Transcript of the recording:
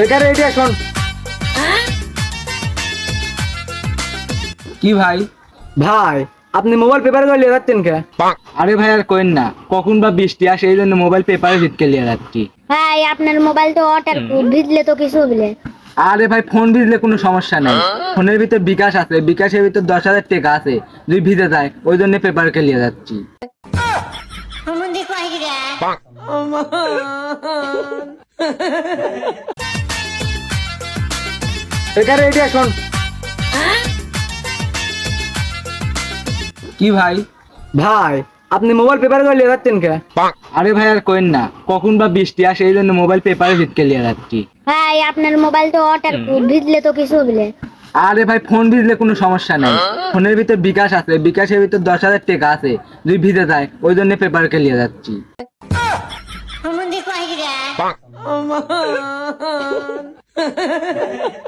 এখানে এটি শোন। কি ভাই? ভাই আপনি মোবাইল পেপারে করে নিয়ে যাচ্ছেন কে? আরে ভাই আর কইন না, কখন বা বৃষ্টি আসে এই জন্য মোবাইল পেপারে ভিতকে লিয়ে যাচ্ছি। ভাই আপনার মোবাইল তো ওয়াটার প্রুফ, ভিজলে তো কিছু হবে। আরে ভাই ফোন ভিজলে কোনো সমস্যা নাই, ফোনের ভিতর বিকাশ আছে, বিকাশের ভিতর 10,000 টাকা আছে, যদি ভিজে যায় ওই জন্য পেপারকে লিয়ে যাচ্ছি। এখানে এটি শোন। কি ভাই? ভাই আপনি মোবাইল পেপারে করে নিয়ে যাচ্ছেন কে? আরে ভাই আর কইন না, কখন বা বৃষ্টি আসে এই জন্য মোবাইল পেপারে ভিতকে লিয়ে যাচ্ছি। ভাই আপনার মোবাইল তো ওয়াটার প্রুফ, ভিজলে তো কিছু হবে। আরে ভাই ফোন ভিজলে কোনো সমস্যা নাই, ফোনের ভিতর বিকাশ আছে, বিকাশের ভিতর 10,000 টাকা আছে, যদি ভিজে যায় ওই জন্য পেপারকে লিয়ে যাচ্ছি।